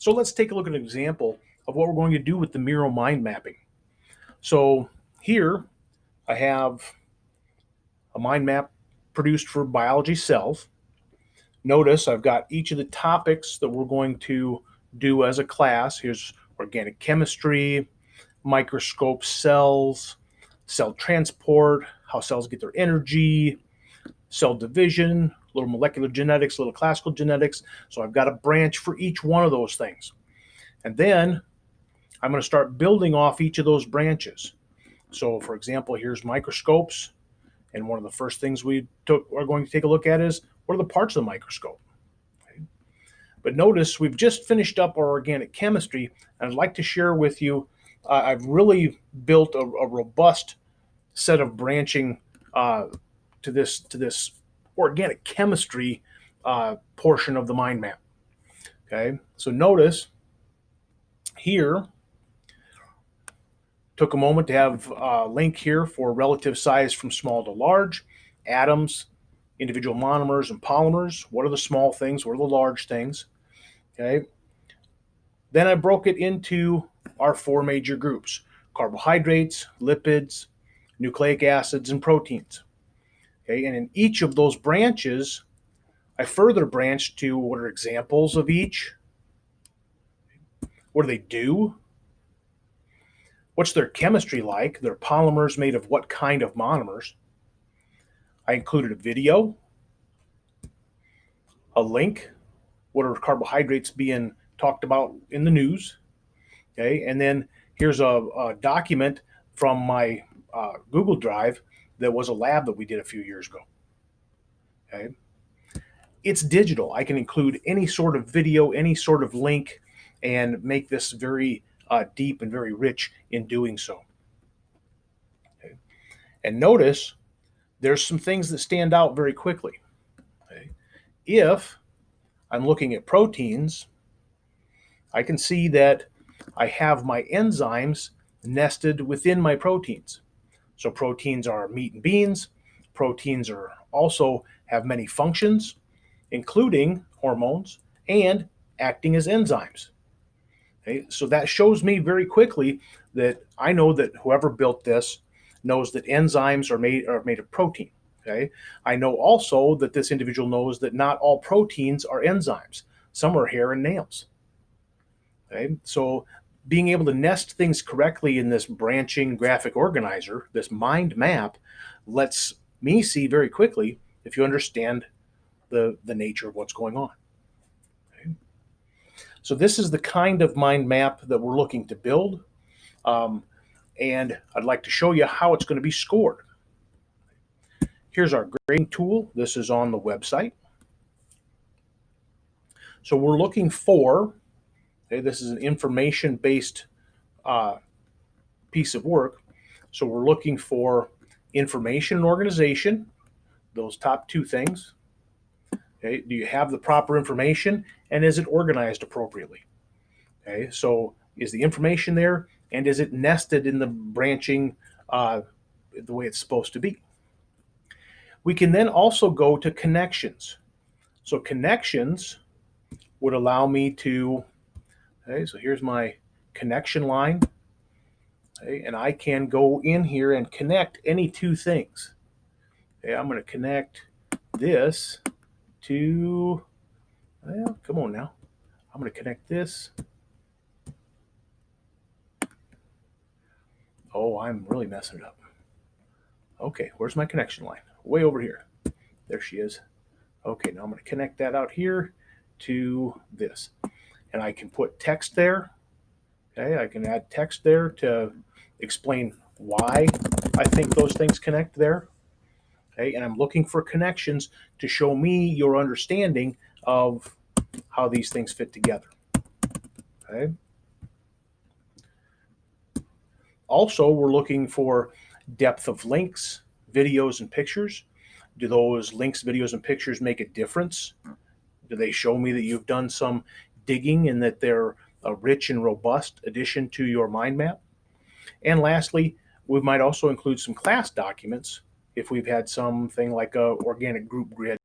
So let's take a look at an example of what we're going to do with the Miro mind mapping. So here I have a mind map produced for biology cells. Notice I've got each of the topics that we're going to do as a class. Here's organic chemistry, microscope cells, cell transport, how cells get their energy, cell division, little molecular genetics, little classical genetics. So I've got a branch for each one of those things. And then I'm going to start building off each of those branches. So for example, here's microscopes. And one of the first things we are going to take a look at is what are the parts of the microscope? Okay. But notice we've just finished up our organic chemistry, and I'd like to share with you, I've really built a robust set of branching to this organic chemistry portion of the mind map. Okay, so notice here, took a moment to have a link here for relative size from small to large, atoms, individual monomers and polymers. What are the small things? What are the large things? Okay. Then I broke it into our four major groups: carbohydrates, lipids, nucleic acids, and proteins. Okay. And in each of those branches, I further branched to what are examples of each? What do they do? What's their chemistry like? They're polymers made of what kind of monomers? I included a video, a link, what are carbohydrates being talked about in the news, okay? And then here's a document from my Google Drive that was a lab that we did a few years ago, okay? It's digital. I can include any sort of video, any sort of link, and make this very deep and very rich in doing so. Okay? And notice there's some things that stand out very quickly. Okay? If I'm looking at proteins, I can see that I have my enzymes nested within my proteins. So proteins are meat and beans. Proteins are also have many functions, including hormones and acting as enzymes. Okay, so that shows me very quickly that I know that whoever built this knows that enzymes are made of protein. Okay, I know also that this individual knows that not all proteins are enzymes. Some are hair and nails. Okay, so being able to nest things correctly in this branching graphic organizer, this mind map, lets me see very quickly if you understand the nature of what's going on. Okay. So this is the kind of mind map that we're looking to build. And I'd like to show you how it's going to be scored. Here's our grading tool. This is on the website. So we're looking for, okay, this is an information-based piece of work. So we're looking for information and organization, those top two things. Okay, do you have the proper information, and is it organized appropriately? Okay, so is the information there, and is it nested in the branching the way it's supposed to be? We can then also go to connections. So connections would allow me to, okay, so here's my connection line, okay, and I can go in here and connect any two things. Okay, I'm going to connect this to, well, come on now. I'm going to connect this. Oh, I'm really messing it up. Okay, where's my connection line? Way over here. There she is. Okay, now I'm going to connect that out here to this. And I can put text there. Okay, I can add text there to explain why I think those things connect there. Okay, and I'm looking for connections to show me your understanding of how these things fit together. Okay. Also, we're looking for depth of links, videos, and pictures. Do those links, videos, and pictures make a difference? Do they show me that you've done some digging and that they're a rich and robust addition to your mind map? And lastly, we might also include some class documents if we've had something like a organic group grid